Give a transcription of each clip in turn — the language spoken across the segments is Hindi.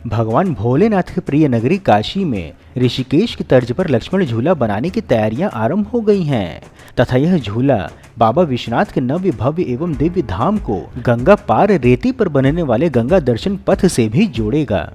भगवान भोलेनाथ के प्रिय नगरी काशी में ऋषिकेश की तर्ज पर लक्ष्मण झूला बनाने की तैयारियां आरंभ हो गई हैं तथा यह झूला बाबा विश्वनाथ के नव्य भव्य एवं दिव्य धाम को गंगा पार रेती पर बनने वाले गंगा दर्शन पथ से भी जोड़ेगा।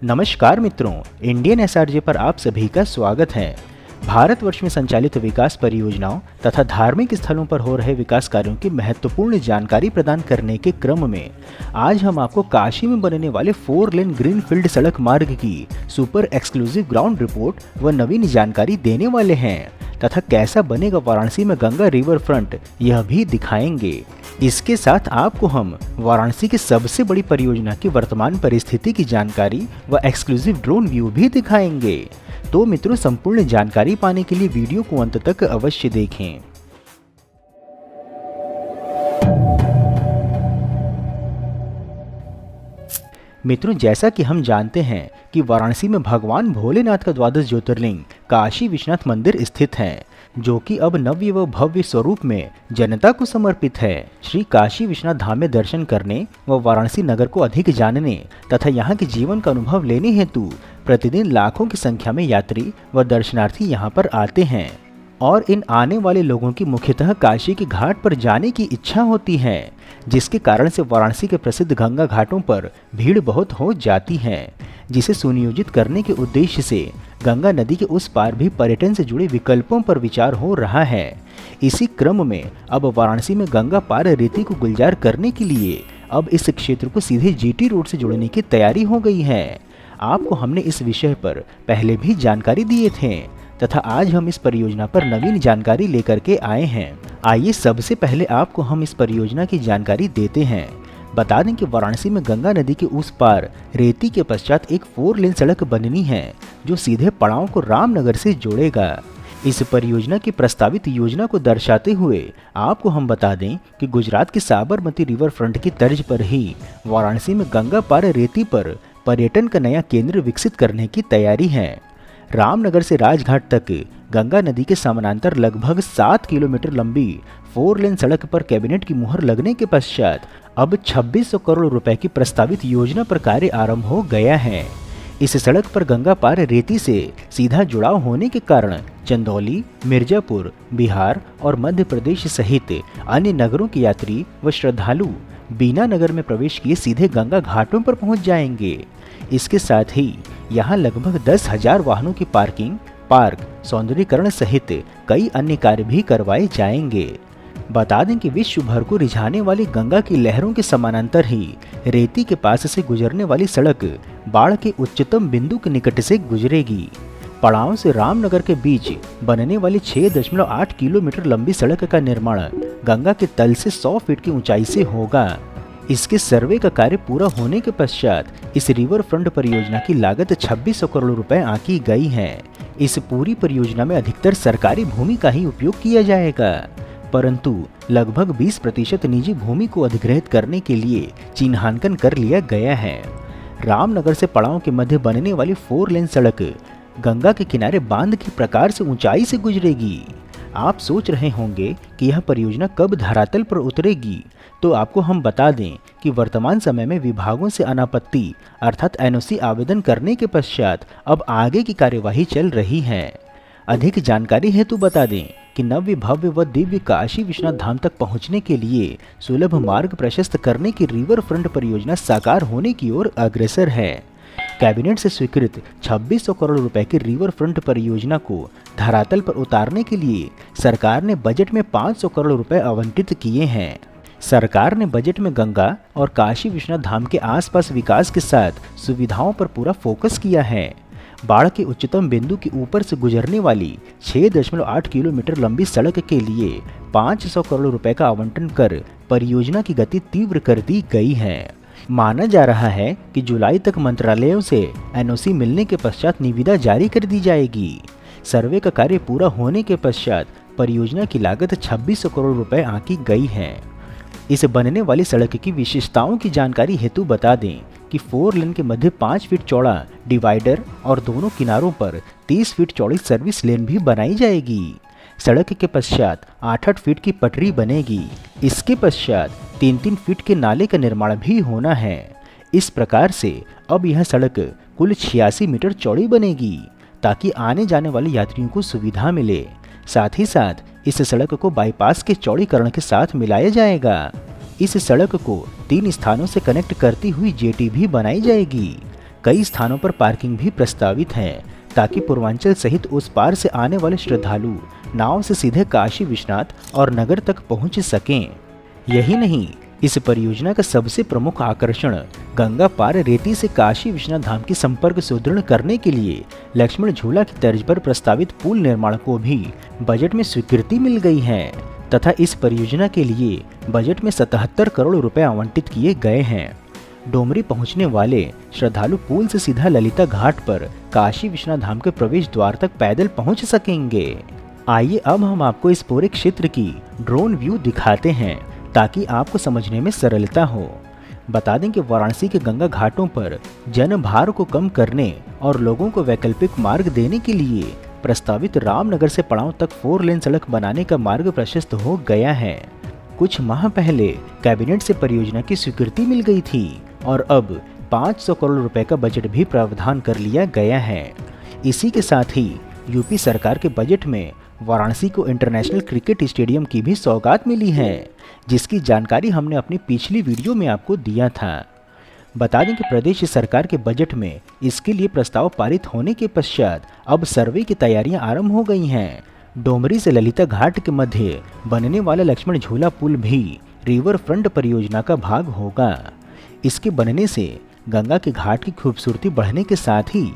नमस्कार मित्रों, इंडियन एसआरजे पर आप सभी का स्वागत है। भारतवर्ष में संचालित विकास परियोजनाओं तथा धार्मिक स्थलों पर हो रहे विकास कार्यों की महत्वपूर्ण जानकारी प्रदान करने के क्रम में आज हम आपको काशी में बनने वाले 4 लेन ग्रीनफील्ड सड़क मार्ग की सुपर एक्सक्लूसिव ग्राउंड रिपोर्ट व नवीन जानकारी देने वाले हैं तथा कैसा बनेगा वाराणसी में गंगा रिवर फ्रंट यह भी दिखाएंगे। इसके साथ आपको हम वाराणसी की सबसे बड़ी परियोजना की वर्तमान परिस्थिति की जानकारी व एक्सक्लूसिव ड्रोन व्यू भी दिखाएंगे। तो मित्रों, संपूर्ण जानकारी पाने के लिए वीडियो को अंत तक अवश्य देखें। मित्रों, जैसा कि हम जानते हैं कि वाराणसी में भगवान भोलेनाथ का द्वादश ज्योतिर्लिंग काशी विश्वनाथ मंदिर स्थित है, जो कि अब नव्य व भव्य स्वरूप में जनता को समर्पित है। श्री काशी विश्वनाथ धाम में दर्शन करने व वाराणसी नगर को अधिक जानने तथा यहाँ के जीवन का अनुभव लेने हेतु प्रतिदिन लाखों की संख्या में यात्री व दर्शनार्थी यहाँ पर आते हैं और इन आने वाले लोगों की मुख्यतः काशी के घाट पर जाने की इच्छा होती है, जिसके कारण से वाराणसी के प्रसिद्ध गंगा घाटों पर भीड़ बहुत हो जाती है, जिसे सुनियोजित करने के उद्देश्य से गंगा नदी के उस पार भी पर्यटन से जुड़े विकल्पों पर विचार हो रहा है। इसी क्रम में अब वाराणसी में गंगा पार रेती को गुलजार करने के लिए अब इस क्षेत्र को सीधे जीटी रोड से जोड़ने की तैयारी हो गई है। आपको हमने इस विषय पर पहले भी जानकारी दिए थे तथा आज हम इस परियोजना पर नवीन जानकारी लेकर के आए हैं। आइए सबसे पहले आपको हम इस परियोजना की जानकारी देते हैं। बता दें कि वाराणसी में गंगा नदी के उस पार रेती के पश्चात एक 4 लेन सड़क बननी है, जो सीधे पड़ाव को रामनगर से जोड़ेगा। इस परियोजना की प्रस्तावित योजना को दर्शाते हुए आपको हम बता दें कि गुजरात के साबरमती रिवर फ्रंट की तर्ज पर ही वाराणसी में गंगा पार रेती पर पर्यटन का नया केंद्र विकसित करने की तैयारी है। रामनगर से राजघाट तक गंगा नदी के समानांतर लगभग 7 किलोमीटर लंबी 4 लेन सड़क पर कैबिनेट की मुहर लगने के पश्चात अब 2600 करोड़ रुपए की प्रस्तावित योजना पर कार्य आरंभ हो गया है। इस सड़क पर गंगा पार रेती से सीधा जुड़ाव होने के कारण चंदौली, मिर्जापुर, बिहार और मध्य प्रदेश सहित अन्य नगरों के यात्री व श्रद्धालु बिना नगर में प्रवेश किए सीधे गंगा घाटों पर पहुंच जाएंगे। इसके साथ ही यहाँ लगभग 10,000 वाहनों की पार्किंग, पार्क, सौंदर्यीकरण सहित कई अन्य कार्य भी करवाए जाएंगे। बता दें कि विश्व भर को रिझाने वाली गंगा की लहरों के समानांतर ही रेती के पास से गुजरने वाली सड़क बाढ़ के उच्चतम बिंदु के निकट से गुजरेगी। पड़ाव से रामनगर के बीच बनने वाली 6.8 किलोमीटर लंबी सड़क का निर्माण गंगा के तल से 100 फीट की ऊंचाई से होगा। इसके सर्वे का कार्य पूरा होने के पश्चात इस रिवर फ्रंट परियोजना की लागत 2600 करोड़ रुपए आंकी गई है। इस पूरी परियोजना में अधिकतर सरकारी भूमि का ही उपयोग किया जाएगा, परंतु लगभग 20% निजी भूमि को अधिग्रहित करने के लिए चिन्हांकन कर लिया गया है। रामनगर से पड़ाव के मध्य बनने वाली 4 लेन सड़क गंगा के किनारे बांध के प्रकार से ऊंचाई से गुजरेगी। आप सोच रहे होंगे कि यह परियोजना कब धरातल पर उतरेगी, तो आपको हम बता दें कि वर्तमान समय में विभागों से अनापत्ति अर्थात एनओसी आवेदन करने के पश्चात अब आगे की कार्यवाही चल रही है। अधिक जानकारी हेतु बता दें कि नव्य भव्य व दिव्य काशी विश्वनाथ धाम तक पहुंचने के लिए सुलभ मार्ग प्रशस्त करने की रिवर फ्रंट परियोजना साकार होने की ओर अग्रसर है। कैबिनेट से स्वीकृत 2600 करोड़ रुपए की रिवर फ्रंट परियोजना को धरातल पर उतारने के लिए सरकार ने बजट में 500 करोड़ रुपए आवंटित किए हैं। सरकार ने बजट में गंगा और काशी विश्वनाथ धाम के आसपास विकास के साथ सुविधाओं पर पूरा फोकस किया है। बाढ़ के उच्चतम बिंदु के ऊपर से गुजरने वाली 6.8 किलोमीटर लंबी सड़क के लिए 500 करोड़ रुपए का आवंटन कर परियोजना की गति तीव्र कर दी गई है। माना जा रहा है कि जुलाई तक मंत्रालयों से एनओसी मिलने के पश्चात निविदा जारी कर दी जाएगी। सर्वे का कार्य पूरा होने के पश्चात परियोजना की लागत 2600 करोड़ रुपए आंकी गई है। इस बनने वाली सड़क की विशेषताओं की जानकारी हेतु बता दें कि 4 लेन के मध्य 5 फीट चौड़ा डिवाइडर और दोनों किनारों पर 30 फीट चौड़ी सर्विस लेन भी बनाई जाएगी। सड़क के पश्चात 8-8 फीट की पटरी बनेगी। इसके पश्चात 3-3 फीट के नाले का निर्माण भी होना है। इस प्रकार से अब यह सड़क कुल 86 मीटर चौड़ी बनेगी ताकि आने जाने वाले यात्रियों को सुविधा मिले। साथ ही साथ इस सड़क को बाईपास के चौड़ीकरण के साथ मिलाया जाएगा। इस सड़क को 3 स्थानों से कनेक्ट करती हुई जेटी भी बनाई जाएगी। कई स्थानों पर पार्किंग भी प्रस्तावित है ताकि पूर्वांचल सहित उस पार से आने वाले श्रद्धालु नाव से सीधे काशी विश्वनाथ और नगर तक पहुंच सकें। यही नहीं, इस परियोजना का सबसे प्रमुख आकर्षण गंगा पार रेती से काशी विश्वनाथ धाम की संपर्क सुदृढ़ करने के लिए लक्ष्मण झूला की तर्ज पर प्रस्तावित पुल निर्माण को भी बजट में स्वीकृति मिल गई है तथा इस परियोजना के लिए बजट में 77 करोड़ रुपए आवंटित किए गए हैं। डोमरी पहुंचने वाले श्रद्धालु पुल से सीधा ललिता घाट पर काशी विश्वनाथ धाम के प्रवेश द्वार तक पैदल पहुंच सकेंगे। आइए अब हम आपको इस पूरे क्षेत्र की ड्रोन व्यू दिखाते हैं ताकि आपको समझने में सरलता हो। बता दें कि वाराणसी के गंगा घाटों पर जनभार को कम करने और लोगों को वैकल्पिक मार्ग देने के लिए प्रस्तावित रामनगर से पड़ाव तक 4 लेन सड़क बनाने का मार्ग प्रशस्त हो गया है। कुछ माह पहले कैबिनेट से परियोजना की स्वीकृति मिल गई थी और अब 500 करोड़ रुपए का बजट भी प्रावधान कर लिया गया है। इसी के साथ ही यूपी सरकार के बजट में वाराणसी को इंटरनेशनल क्रिकेट स्टेडियम की भी सौगात मिली है, जिसकी जानकारी हमने अपनी पिछली वीडियो में आपको दिया था। बता दें कि प्रदेश सरकार के बजट में इसके लिए प्रस्ताव पारित होने के पश्चात अब सर्वे की तैयारियां आरंभ हो गई हैं। डोमरी से ललिता घाट के मध्य बनने वाला लक्ष्मण झूला पुल भी रिवर फ्रंट परियोजना का भाग होगा। इसके बनने से गंगा के घाट की खूबसूरती बढ़ने के साथ ही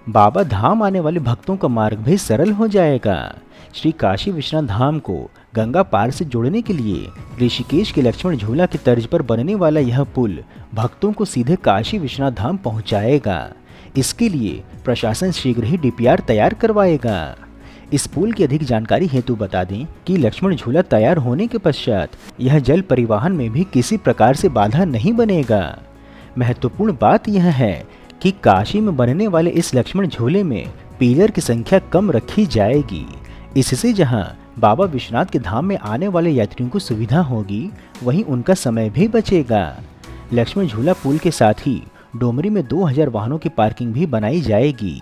बाबा धाम आने वाले भक्तों का मार्ग भी सरल हो जाएगा। श्री काशी विश्वनाथ धाम को गंगा पार से जोड़ने के लिए ऋषिकेश के लक्ष्मण झूला की तर्ज पर बनने वाला यह पुल भक्तों को सीधे काशी विश्वनाथ धाम पहुंचाएगा। इसके लिए प्रशासन शीघ्र ही डीपीआर तैयार करवाएगा। इस पुल की अधिक जानकारी हेतु बता दें कि लक्ष्मण झूला तैयार होने के पश्चात यह जल परिवहन में भी किसी प्रकार से बाधा नहीं बनेगा। महत्वपूर्ण बात यह है कि काशी में बनने वाले इस लक्ष्मण झूले में पिलर की संख्या कम रखी जाएगी। इससे जहां बाबा विश्वनाथ के धाम में आने वाले यात्रियों को सुविधा होगी, वहीं उनका समय भी बचेगा। लक्ष्मण झूला पुल के साथ ही डोमरी में 2000 वाहनों की पार्किंग भी बनाई जाएगी।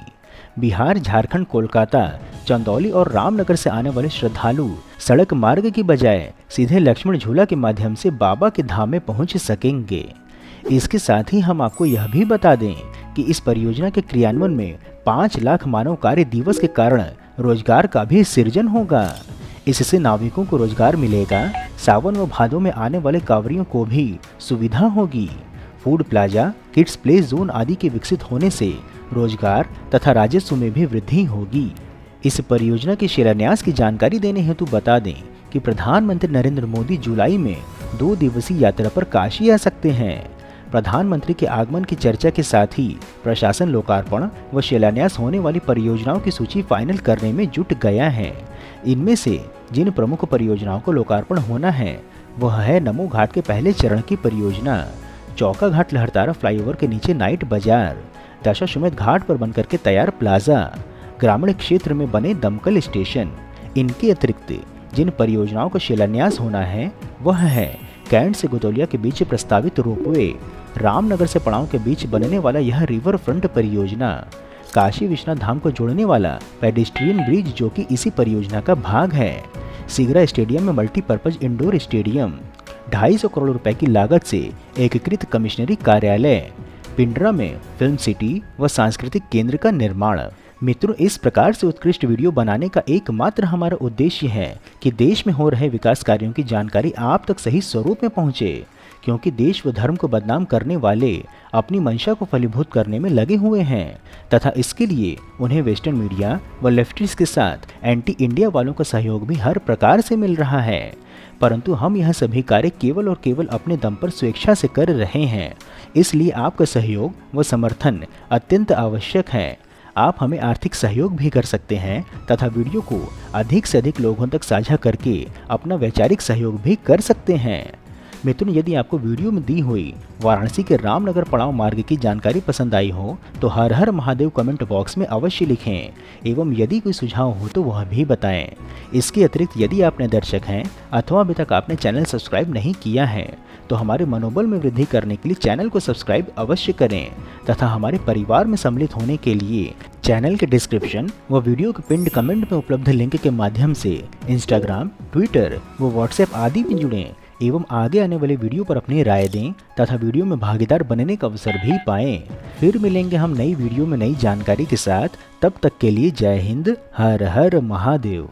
बिहार, झारखंड, कोलकाता, चंदौली और रामनगर से आने वाले श्रद्धालु सड़क मार्ग की बजाय सीधे लक्ष्मण झूला के माध्यम से बाबा के धाम में पहुंच सकेंगे। इसके साथ ही हम आपको यह भी बता दें कि इस परियोजना के क्रियान्वयन में 5 लाख मानव कार्य दिवस के कारण रोजगार का भी सृजन होगा। इससे नाविकों को रोजगार मिलेगा। सावन व भादों में आने वाले कांवरियों को भी सुविधा होगी। Food plaza, kids play zone आदि के विकसित होने से रोजगार तथा राजस्व में भी वृद्धि होगी। इस परियोजना के शिलान्यास की जानकारी देने हेतु बता दें कि प्रधानमंत्री नरेंद्र मोदी जुलाई में 2 दिवसीय यात्रा पर काशी आ सकते हैं। प्रधानमंत्री के आगमन की चर्चा के साथ ही प्रशासन लोकार्पण व शिलान्यास होने वाली परियोजनाओं की सूची फाइनल करने में जुट गया है। इनमें से जिन प्रमुख परियोजनाओं को लोकार्पण होना है वह है नमो घाट के पहले चरण की परियोजना, चौका घाट लहरतारा फ्लाईओवर के नीचे नाइट बाजार, दशाश्वमेध घाट पर बनकर के तैयार प्लाजा, ग्रामीण क्षेत्र में बने दमकल स्टेशन। इनके अतिरिक्त जिन परियोजनाओं का शिलान्यास होना है वह है कैंट से गोदौलिया के बीच प्रस्तावित रोपवे, रामनगर से पड़ाव के बीच बनने वाला यह रिवर फ्रंट परियोजना, काशी विश्वनाथ धाम को जोड़ने वाला पेडेस्ट्रियन ब्रिज जो कि इसी परियोजना का भाग है, सीगरा स्टेडियम में मल्टीपर्पज इंडोर स्टेडियम, 250 करोड़ रुपए की लागत से एकीकृत कमिश्नरी कार्यालय, पिंडरा में फिल्म सिटी व सांस्कृतिक केंद्र का निर्माण। मित्रों, इस प्रकार से उत्कृष्ट वीडियो बनाने का एकमात्र हमारा उद्देश्य है कि देश में हो रहे विकास कार्यों की जानकारी आप तक सही स्वरूप में पहुंचे, क्योंकि देश व धर्म को बदनाम करने वाले अपनी मंशा को फलीभूत करने में लगे हुए हैं तथा इसके लिए उन्हें वेस्टर्न मीडिया व लेफ्टिस्ट के साथ एंटी इंडिया वालों का सहयोग भी हर प्रकार से मिल रहा है। परंतु हम यह सभी कार्य केवल और केवल अपने दम पर स्वेच्छा से कर रहे हैं, इसलिए आपका सहयोग व समर्थन अत्यंत आवश्यक है। आप हमें आर्थिक सहयोग भी कर सकते हैं तथा वीडियो को अधिक से अधिक लोगों तक साझा करके अपना वैचारिक सहयोग भी कर सकते हैं। मित्रों, यदि आपको वीडियो में दी हुई वाराणसी के रामनगर पड़ाव मार्ग की जानकारी पसंद आई हो तो हर हर महादेव कमेंट बॉक्स में अवश्य लिखें एवं यदि कोई सुझाव हो तो वह भी बताएं। इसके अतिरिक्त यदि आप नए दर्शक हैं अथवा अभी तक आपने चैनल सब्सक्राइब नहीं किया है तो हमारे मनोबल में वृद्धि करने के लिए चैनल को सब्सक्राइब अवश्य करें तथा हमारे परिवार में सम्मिलित होने के लिए चैनल के डिस्क्रिप्शन व वीडियो के पिंड कमेंट में उपलब्ध लिंक के माध्यम से इंस्टाग्राम, ट्विटर व व्हाट्सएप आदि में जुड़ें एवं आगे आने वाले वीडियो पर अपनी राय दें तथा वीडियो में भागीदार बनने का अवसर भी पाएं। फिर मिलेंगे हम नई वीडियो में नई जानकारी के साथ। तब तक के लिए जय हिंद, हर हर महादेव।